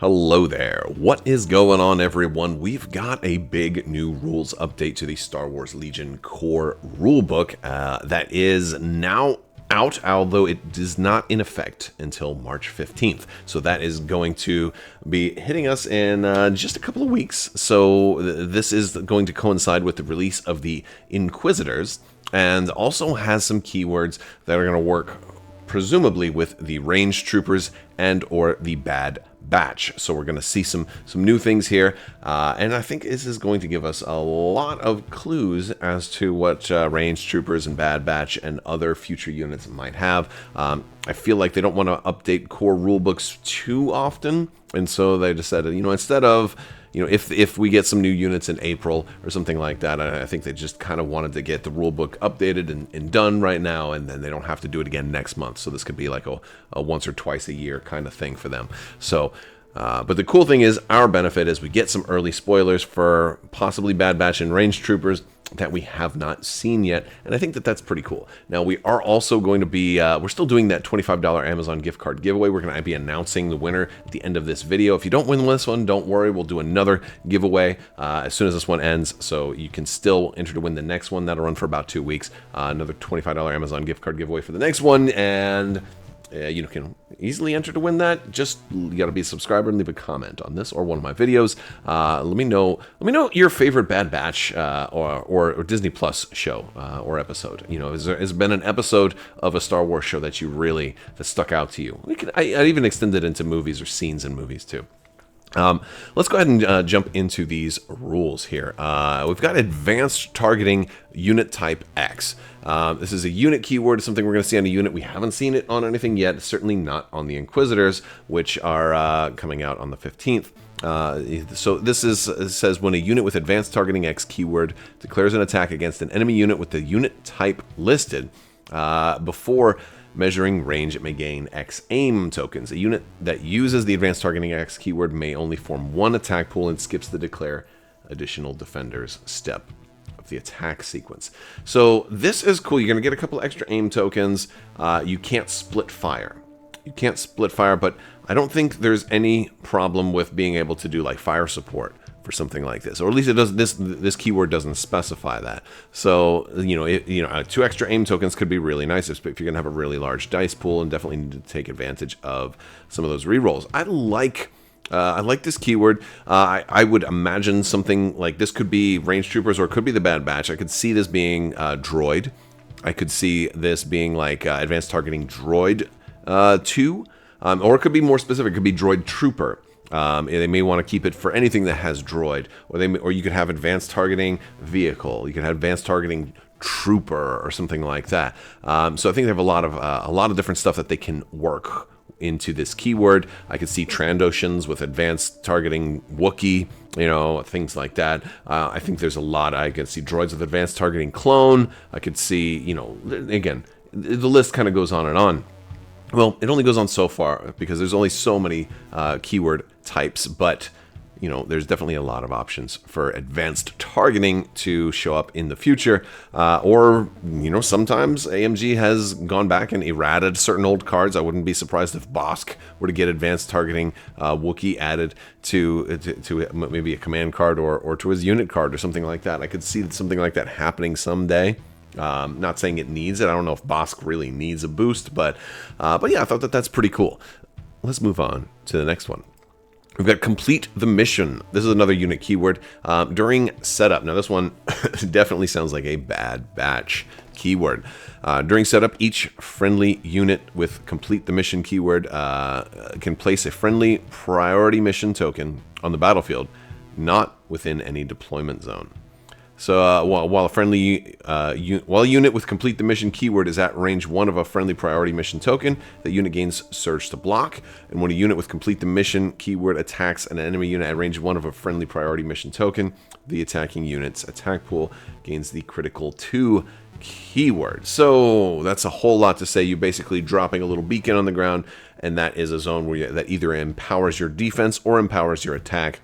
Hello there. What is going on, everyone? We've got a big new rules update to the Star Wars Legion core rulebook that is now out, although it is not in effect until March 15th. So that is going to be hitting us in just a couple of weeks. So this is going to coincide with the release of the Inquisitors, and also has some keywords that are going to work presumably with the ranged troopers and or the Bad Batch. So we're going to see some new things here, and I think this is going to give us a lot of clues as to what ranged troopers and Bad Batch and other future units might have. I feel like they don't want to update core rulebooks too often, and so they decided, instead of if we get some new units in April or something like that, I think they just kind of wanted to get the rulebook updated and done right now, and then they don't have to do it again next month. So this could be like a once or twice a year kind of thing for them. So, but the cool thing is, our benefit is we get some early spoilers for possibly Bad Batch and Ranged Troopers that we have not seen yet, and I think that that's pretty cool. Now, we are also going to be, we're still doing that $25 Amazon gift card giveaway. We're going to be announcing the winner at the end of this video. If you don't win this one, don't worry, we'll do another giveaway as soon as this one ends, so you can still enter to win the next one. That'll run for about 2 weeks. Another $25 Amazon gift card giveaway for the next one, and you can easily enter to win that. Just you got to be a subscriber and leave a comment on this or one of my videos. Let me know your favorite Bad Batch or Disney Plus show or episode. Has there been an episode of a Star Wars show that stuck out to you? I'd even extend it into movies or scenes in movies too. Let's go ahead and jump into these rules here. We've got advanced targeting unit type X. This is a unit keyword, something we're going to see on a unit. We haven't seen it on anything yet, certainly not on the Inquisitors, which are coming out on the 15th. So this says when a unit with advanced targeting X keyword declares an attack against an enemy unit with the unit type listed before measuring range, it may gain X aim tokens. A unit that uses the advanced targeting X keyword may only form one attack pool and skips the declare additional defenders step of the attack sequence. So this is cool. You're going to get a couple extra aim tokens. You can't split fire. But I don't think there's any problem with being able to do like fire support for something like this, or at least it does. This keyword doesn't specify that. So 2 extra aim tokens could be really nice if you're gonna have a really large dice pool, and definitely need to take advantage of some of those rerolls. I like this keyword. I would imagine something like this could be ranged troopers, or it could be the Bad Batch. I could see this being droid. I could see this being like advanced targeting droid 2, or it could be more specific. It could be droid trooper. They may want to keep it for anything that has droid, or you could have advanced targeting vehicle. You could have advanced targeting trooper or something like that. So I think they have a lot of different stuff that they can work into this keyword. I could see Trandoshans with advanced targeting Wookiee, things like that. I think there's a lot. I could see droids with advanced targeting clone. I could see, again, the list kind of goes on and on. Well, it only goes on so far because there's only so many keyword types, but there's definitely a lot of options for advanced targeting to show up in the future. Or sometimes AMG has gone back and errated certain old cards. I wouldn't be surprised if Bosk were to get advanced targeting Wookiee added to maybe a command card or to his unit card or something like that. I could see something like that happening someday. Not saying it needs it. I don't know if Bosk really needs a boost, but yeah, I thought that's pretty cool. Let's move on to the next one. We've got complete the mission. This is another unit keyword during setup. Now this one definitely sounds like a Bad Batch keyword. During setup, each friendly unit with complete the mission keyword can place a friendly priority mission token on the battlefield, not within any deployment zone. So while a unit with complete the mission keyword is at range 1 of a friendly priority mission token, the unit gains surge to block. And when a unit with complete the mission keyword attacks an enemy unit at range 1 of a friendly priority mission token, the attacking unit's attack pool gains the critical 2 keyword. So that's a whole lot to say. You're basically dropping a little beacon on the ground, and that is a zone where that either empowers your defense or empowers your attack.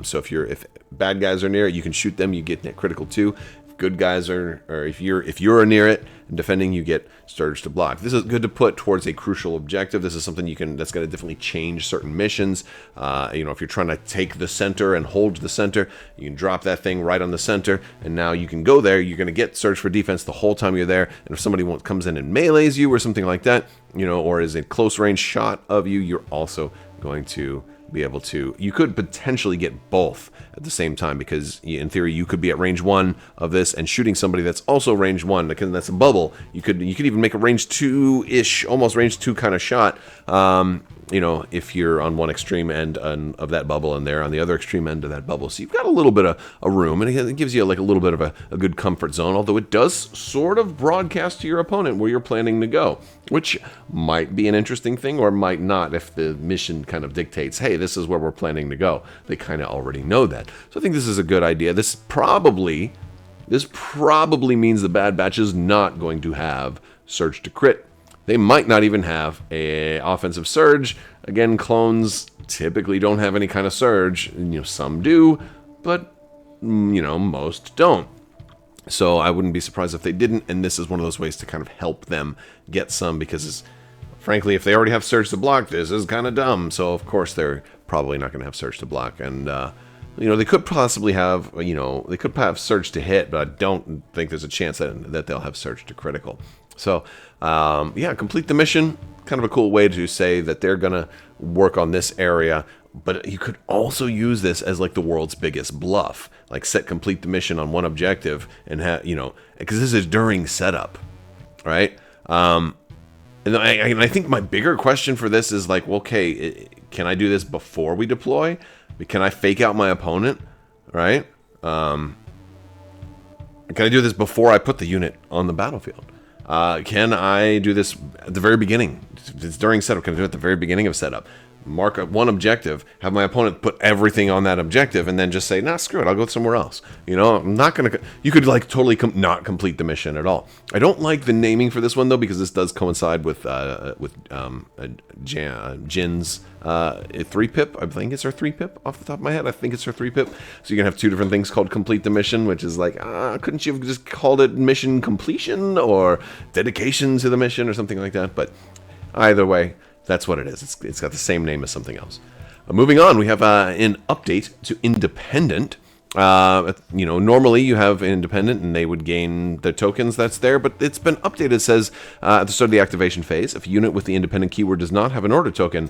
So if bad guys are near, you can shoot them, you get that critical 2. If good guys are, or if you're near it and defending, you get Surge to block. This is good to put towards a crucial objective. This is something that's going to definitely change certain missions. You know, if you're trying to take the center and hold the center, you can drop that thing right on the center, and now you can go there. You're going to get Surge for defense the whole time you're there. And if somebody comes in and melees you or something like that, you know, or is a close range shot of you, you're also going to be able to, you could potentially get both at the same time, because in theory you could be at range 1 of this and shooting somebody that's also range 1, because that's a bubble. You could even make a range 2-ish, almost range 2 kind of shot, you know, if you're on one extreme end of that bubble and they're on the other extreme end of that bubble. So you've got a little bit of a room, and it gives you like a little bit of a good comfort zone, although it does sort of broadcast to your opponent where you're planning to go, which might be an interesting thing or might not if the mission kind of dictates, hey, this is where we're planning to go. They kind of already know that. So I think this is a good idea. This probably means the Bad Batch is not going to have Surge to crit. They might not even have a offensive surge. Again, clones typically don't have any kind of surge. You know, some do, but you know, most don't. So I wouldn't be surprised if they didn't, and this is one of those ways to kind of help them get some, because frankly, if they already have surge to block, this is kind of dumb. So of course they're probably not going to have surge to block, and you know, they could possibly have, you know, they could have surge to hit, but I don't think there's a chance that they'll have surge to critical. So, yeah, complete the mission. Kind of a cool way to say that they're going to work on this area. But you could also use this as like the world's biggest bluff. Like complete the mission on one objective and have, you know, because this is during setup, right? And I think my bigger question for this is like, well, okay, can I do this before we deploy? Can I fake out my opponent, right? Can I do this before I put the unit on the battlefield? Can I do this at the very beginning? It's during setup. Can I do it at the very beginning of setup? Mark up one objective, have my opponent put everything on that objective, and then just say, nah, screw it, I'll go somewhere else. You know, I'm not going to... You could, like, totally not complete the mission at all. I don't like the naming for this one, though, because this does coincide with Jin's 3-pip. I think it's her 3-pip off the top of my head. I think it's her 3-pip. So you're going to have two different things called complete the mission, which is like, couldn't you have just called it mission completion or dedication to the mission or something like that? But either way, that's what it is. It's got the same name as something else. Moving on, we have an update to Independent. You know, normally you have Independent and they would gain the tokens that's there, but it's been updated. It says at the start of the activation phase, if a unit with the Independent keyword does not have an order token,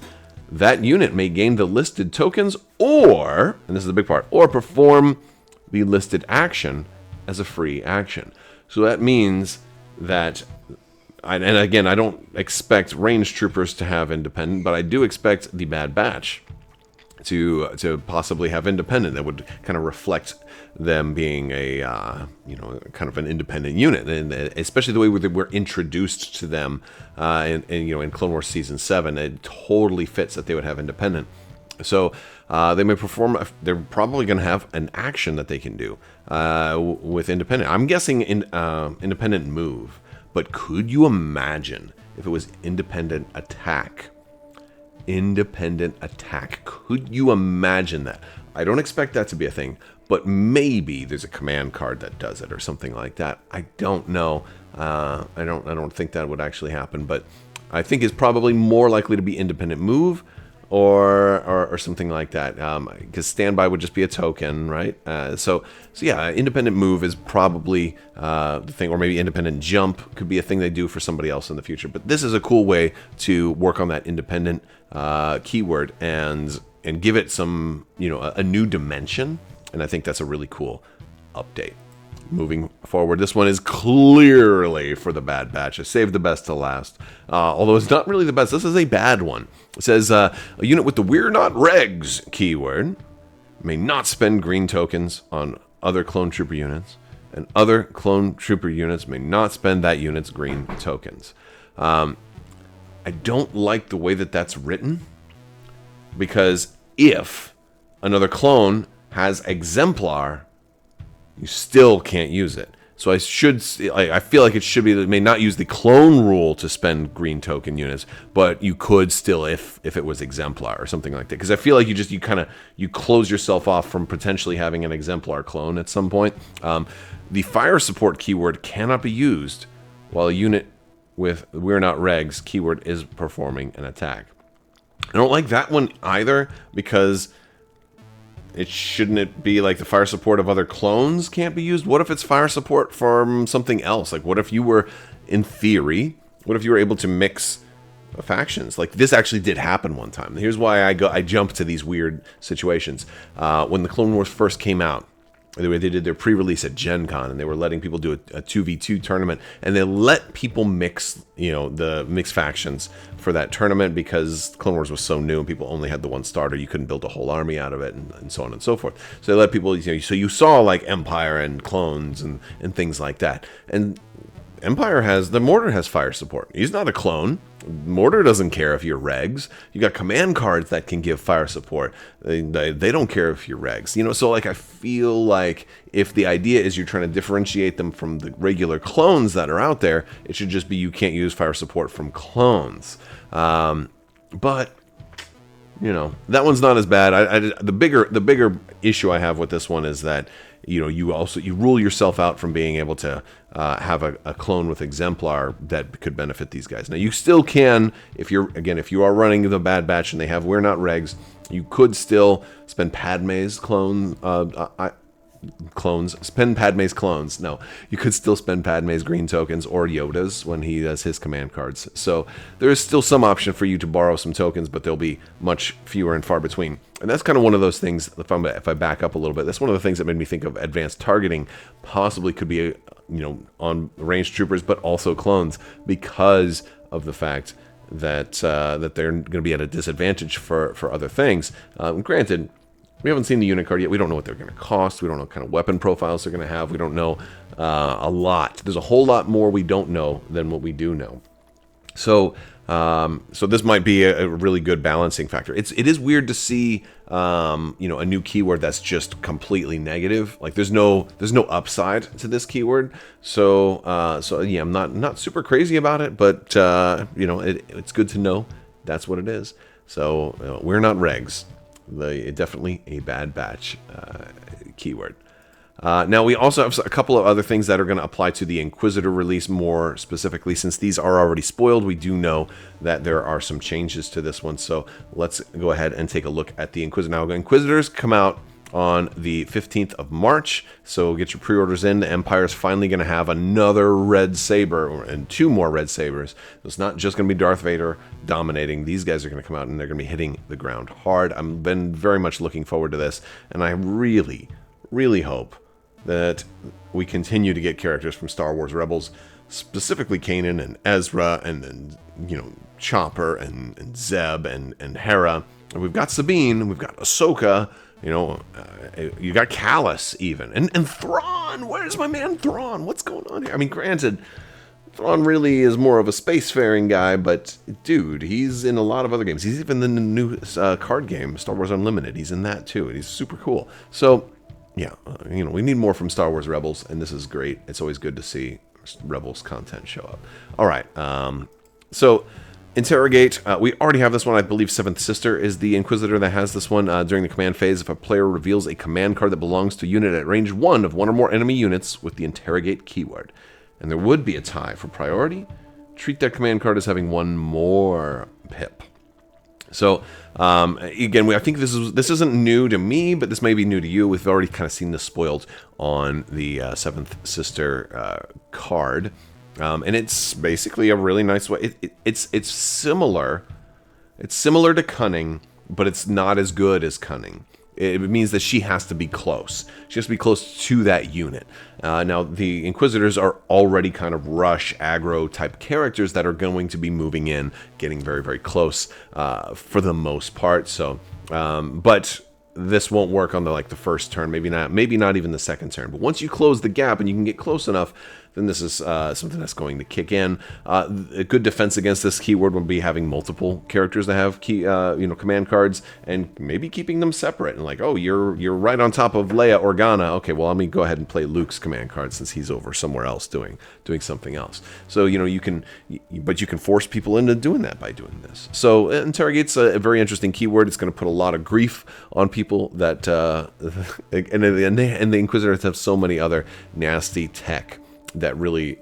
that unit may gain the listed tokens or, and this is the big part, or perform the listed action as a free action. So that means that... And again, I don't expect range troopers to have Independent, but I do expect the Bad Batch to possibly have Independent. That would kind of reflect them being a you know, kind of an independent unit, and especially the way we're introduced to them in Clone Wars Season 7, it totally fits that they would have Independent. So they may perform. They're probably going to have an action that they can do with Independent. I'm guessing Independent move. But could you imagine if it was Independent Attack? Independent Attack. Could you imagine that? I don't expect that to be a thing, but maybe there's a command card that does it or something like that. I don't know. I don't think that would actually happen, but I think it's probably more likely to be Independent Move or something like that, because standby would just be a token, right? So yeah, Independent Move is probably the thing, or maybe Independent Jump could be a thing they do for somebody else in the future. But this is a cool way to work on that Independent keyword and give it some, you know, a new dimension, and I think that's a really cool update. Moving forward, this one is clearly for the Bad Batch. I saved the best to last. Although it's not really the best. This is a bad one. It says, a unit with the We're Not Regs keyword may not spend green tokens on other clone trooper units, and other clone trooper units may not spend that unit's green tokens. I don't like the way that that's written, because if another clone has Exemplar, you still can't use it. So I feel like it should be that it may not use the clone rule to spend green token units, but you could still if it was exemplar or something like that. Because I feel like you close yourself off from potentially having an exemplar clone at some point. The fire support keyword cannot be used while a unit with "We're Not Regs" keyword is performing an attack. I don't like that one either, because shouldn't it be like the fire support of other clones can't be used? What if it's fire support from something else? Like, what if you were, in theory, what if you were able to mix factions? Like, this actually did happen one time. Here's why I jump to these weird situations. When the Clone Wars first came out, they did their pre-release at Gen Con, and they were letting people do a 2v2 tournament, and they let people mix, the mixed factions for that tournament, because Clone Wars was so new and people only had the one starter. You couldn't build a whole army out of it, and so on and so forth. So they let people, so you saw like Empire and clones and things like that. And Empire the Mortar has fire support. He's not a clone. Mortar doesn't care if you're regs. You got command cards that can give fire support. They don't care if you're regs. So like I feel like if the idea is you're trying to differentiate them from the regular clones that are out there, it should just be you can't use fire support from clones. But that one's not as bad. The bigger issue I have with this one is that you rule yourself out from being able to have a clone with exemplar that could benefit these guys. Now you still can, if you are running the Bad Batch and they have "We're Not Regs," you could still spend Padme's spend Padme's clones. No, you could still spend Padme's green tokens or Yoda's when he does his command cards. So there is still some option for you to borrow some tokens, but they'll be much fewer and far between. And that's kind of one of those things, if I back up a little bit, that's one of the things that made me think of advanced targeting possibly could be, on ranged troopers, but also clones, because of the fact that they're going to be at a disadvantage for other things. Granted, we haven't seen the unit card yet. We don't know what they're going to cost. We don't know what kind of weapon profiles they're going to have. We don't know a lot. There's a whole lot more we don't know than what we do know. So this might be a really good balancing factor. It is weird to see a new keyword that's just completely negative. Like there's no upside to this keyword. So yeah, I'm not super crazy about it, but it's good to know that's what it is. So "We're Not Regs." Definitely a Bad Batch keyword. Now we also have a couple of other things that are going to apply to the Inquisitor release more specifically. Since these are already spoiled, we do know that there are some changes to this one. So let's go ahead and take a look at the Inquisitor. Now, Inquisitors come out on the 15th of March, so get your pre-orders in. The Empire's finally going to have another red saber, and 2 more red sabers. It's not just going to be Darth Vader dominating. These guys are going to come out and they're going to be hitting the ground hard. I've been very much looking forward to this, and I really, really hope that we continue to get characters from Star Wars Rebels, specifically Kanan and Ezra, and Chopper and Zeb and Hera. And we've got Sabine, we've got Ahsoka. You got Callus even, and Thrawn. Where's my man Thrawn? What's going on here? I mean, granted, Thrawn really is more of a spacefaring guy, but dude, he's in a lot of other games. He's even in the new card game, Star Wars Unlimited. He's in that too, and he's super cool. So, yeah, we need more from Star Wars Rebels, and this is great. It's always good to see Rebels content show up. All right, so Interrogate, we already have this one. I believe Seventh Sister is the Inquisitor that has this one. During the command phase, if a player reveals a command card that belongs to a unit at range 1 of 1 or more enemy units with the Interrogate keyword, and there would be a tie for priority, treat that command card as having 1 more pip. So, again, I think this isn't new to me, but this may be new to you. We've already kind of seen this spoiled on the Seventh Sister card. And it's basically a really nice way. It's similar. It's similar to Cunning, but it's not as good as Cunning. It means that she has to be close. She has to be close to that unit. Now, the Inquisitors are already kind of rush, aggro type characters that are going to be moving in, getting very, very close for the most part. So, but this won't work on the first turn, maybe not even the second turn. But once you close the gap and you can get close enough, then this is something that's going to kick in. A good defense against this keyword would be having multiple characters that have command cards, and maybe keeping them separate. And like, oh, you're right on top of Leia Organa. Okay, well, let me go ahead and play Luke's command card since he's over somewhere else doing something else. So you can force people into doing that by doing this. So Interrogate's a very interesting keyword. It's going to put a lot of grief on people that and the Inquisitors have so many other nasty tech that really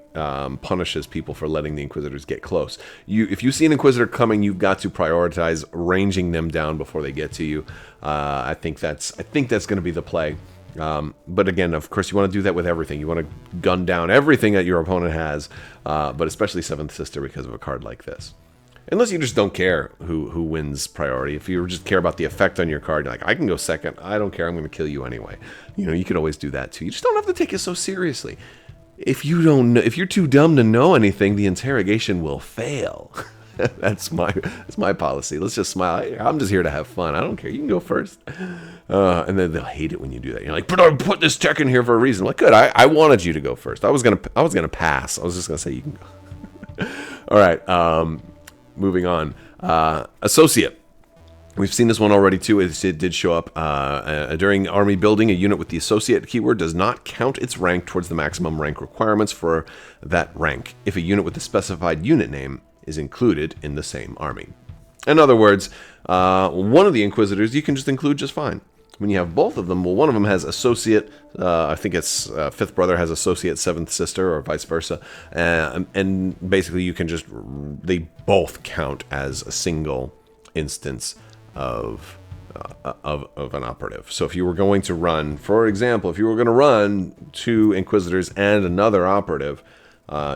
punishes people for letting the Inquisitors get close. If you see an Inquisitor coming, you've got to prioritize ranging them down before they get to you. I think that's going to be the play. But again, of course, you want to do that with everything. You want to gun down everything that your opponent has, but especially Seventh Sister because of a card like this. Unless you just don't care who wins priority. If you just care about the effect on your card, you're like, I can go second. I don't care. I'm going to kill you anyway. You could always do that too. You just don't have to take it so seriously. If you're too dumb to know anything, the interrogation will fail. That's my policy. Let's just smile. I'm just here to have fun. I don't care. You can go first. And then they'll hate it when you do that. You're like, but I put this tech in here for a reason. I'm like, good. I wanted you to go first. I was gonna pass. I was just gonna say you can go. All right. Moving on. Associate. We've seen this one already too. It did show up during army building. A unit with the associate keyword does not count its rank towards the maximum rank requirements for that rank if a unit with the specified unit name is included in the same army. In other words, one of the Inquisitors you can just include just fine. When you have both of them, well, one of them has associate, I think it's fifth brother has associate seventh sister, or vice versa, and basically you can they both count as a single instance of an operative. So if you were going to run, for example, if you were going to run 2 Inquisitors and another operative,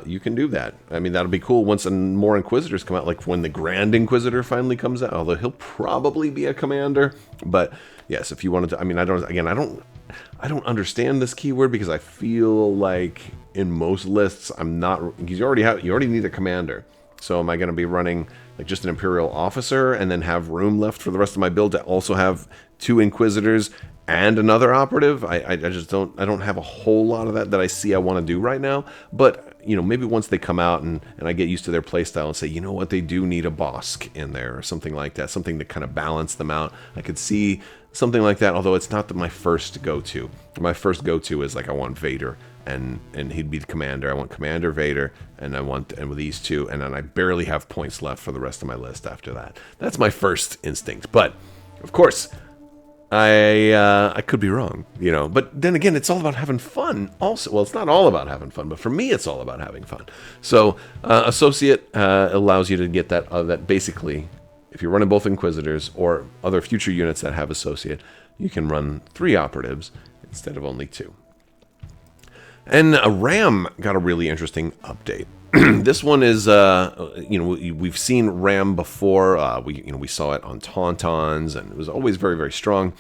you can do that. I mean, that'll be cool once more Inquisitors come out, like when the Grand Inquisitor finally comes out, although he'll probably be a commander. But yes, if you wanted to, I mean, I don't understand this keyword because I feel like in most lists I'm not, because you already need a commander. So am I going to be running like just an Imperial officer and then have room left for the rest of my build to also have 2 Inquisitors and another operative? I don't have a whole lot of that I see I want to do right now. But maybe once they come out and I get used to their playstyle and say, you know what, they do need a Bosk in there or something like that, something to kind of balance them out. I could see something like that, although it's not my first go-to. My first go-to is like I want Vader and he'd be the commander. I want Commander Vader and with these 2, and then I barely have points left for the rest of my list after that. That's my first instinct. But of course, I could be wrong, But then again, it's all about having fun also. Well, it's not all about having fun, but for me, it's all about having fun. So Associate allows you to get that basically, if you're running both Inquisitors or other future units that have Associate, you can run 3 operatives instead of only 2. And RAM got a really interesting update. This one is, we've seen RAM before. We saw it on Tauntauns, and it was always very, very strong.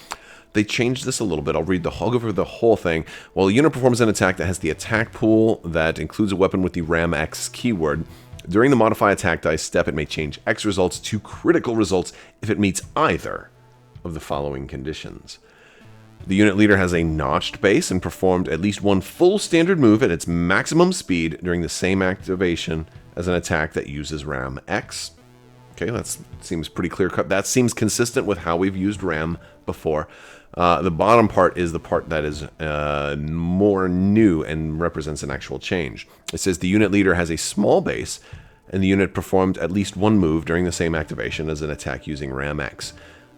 They changed this a little bit. I'll go over the whole thing. While a unit performs an attack that has the attack pool that includes a weapon with the RAM X keyword, during the modify attack dice step, it may change X results to critical results if it meets either of the following conditions. The unit leader has a notched base and performed at least 1 full standard move at its maximum speed during the same activation as an attack that uses RAM X. Okay, that seems pretty clear cut. That seems consistent with how we've used RAM before. The bottom part is the part that is more new and represents an actual change. It says the unit leader has a small base and the unit performed at least 1 move during the same activation as an attack using RAM X.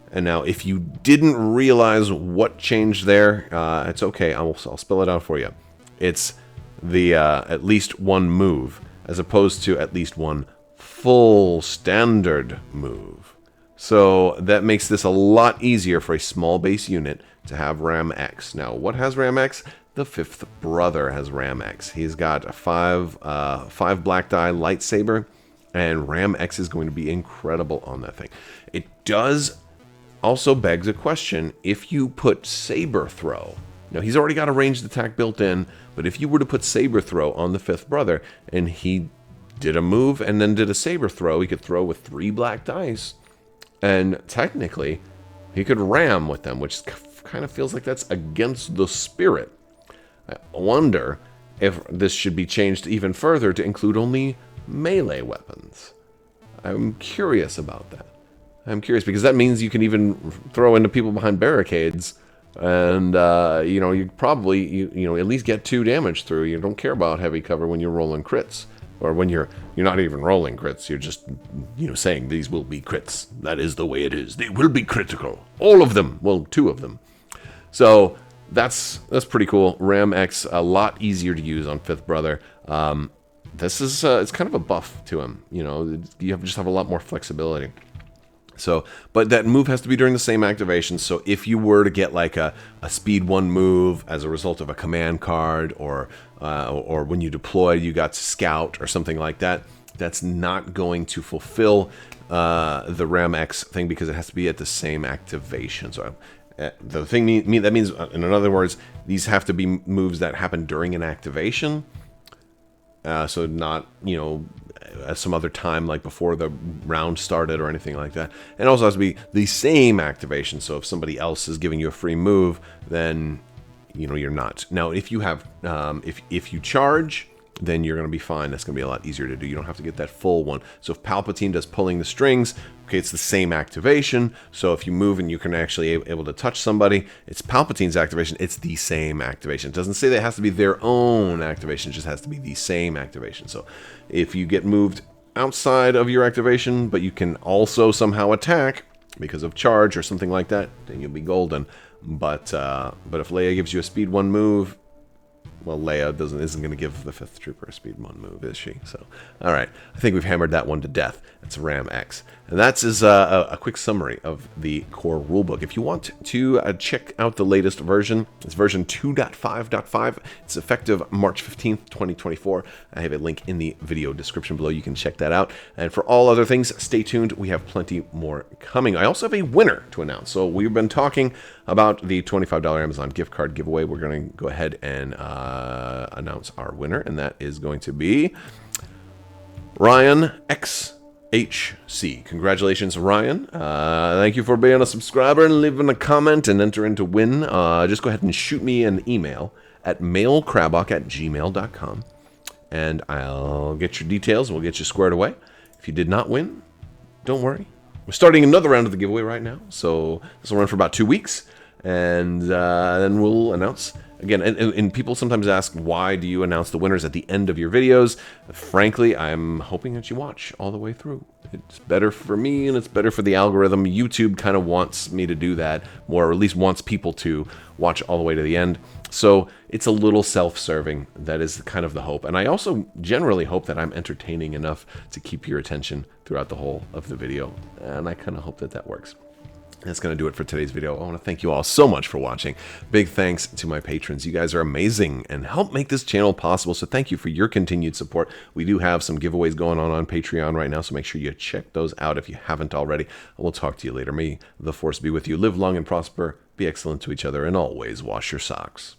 And now, if you didn't realize what changed there, it's okay. I'll spell it out for you. It's the at least 1 move, as opposed to at least 1 full standard move. So that makes this a lot easier for a small base unit to have RAM X. Now, what has RAM X? The fifth brother has RAM X. He's got a 5 black die lightsaber, and RAM X is going to be incredible on that thing. It does also begs a question. If you put saber throw, now he's already got a ranged attack built in, but if you were to put saber throw on the fifth brother and he did a move and then did a saber throw, he could throw with 3 black dice, and technically he could ram with them, which kind of feels like that's against the spirit. I wonder if this should be changed even further to include only melee weapons. I'm curious about that. I'm curious because that means you can even throw into people behind barricades, and you know, you probably you know, at least get 2 damage through. You don't care about heavy cover when you're rolling crits, or when you're not even rolling crits. You're just, you know, saying these will be crits. That is the way it is. They will be critical. All of them. Well, 2 of them. So that's pretty cool. Ram X, a lot easier to use on Fifth Brother. This is it's kind of a buff to him. You know, you just have a lot more flexibility. So, but that move has to be during the same activation. So if you were to get like a speed 1 move as a result of a command card, or when you deploy you got scout or something like that, that's not going to fulfill the Ram X thing, because it has to be at the same activation. So the thing that means, in other words, these have to be moves that happen during an activation. So not, you know, at some other time, like before the round started or anything like that. And also has to be the same activation. So if somebody else is giving you a free move, then, you know, you're not. Now, if you have, if you charge, then you're going to be fine. That's going to be a lot easier to do. You don't have to get that full one. So if Palpatine does pulling the strings, okay, it's the same activation. So if you move and you can actually able to touch somebody, it's Palpatine's activation. It's the same activation. It doesn't say that it has to be their own activation. It just has to be the same activation. So if you get moved outside of your activation, but you can also somehow attack because of charge or something like that, then you'll be golden. But if Leia gives you a speed 1 move, well, Leia isn't going to give the 5th Trooper a speed 1 move, is she? So, all right. I think we've hammered that one to death. It's Ram X. And that's a quick summary of the core rulebook. If you want to check out the latest version, it's version 2.5.5. It's effective March 15th, 2024. I have a link in the video description below. You can check that out. And for all other things, stay tuned. We have plenty more coming. I also have a winner to announce. So we've been talking about the $25 Amazon gift card giveaway. We're going to go ahead and announce our winner, and that is going to be Ryan XHC. Congratulations, Ryan. Thank you for being a subscriber and leaving a comment and entering to win. Just go ahead and shoot me an email at mailcrabbok@gmail.com, and I'll get your details and we'll get you squared away. If you did not win, don't worry. We're starting another round of the giveaway right now, so this will run for about 2 weeks, and then we'll announce again. And people sometimes ask, why do you announce the winners at the end of your videos? Frankly, I'm hoping that you watch all the way through. It's better for me, and it's better for the algorithm. YouTube kind of wants me to do that more, or at least wants people to watch all the way to the end. So it's a little self-serving. That is kind of the hope. And I also generally hope that I'm entertaining enough to keep your attention throughout the whole of the video. And I kind of hope that that works. That's going to do it for today's video. I want to thank you all so much for watching. Big thanks to my patrons. You guys are amazing and help make this channel possible. So thank you for your continued support. We do have some giveaways going on Patreon right now, so make sure you check those out if you haven't already. We'll talk to you later. May the Force be with you. Live long and prosper. Be excellent to each other, and always wash your socks.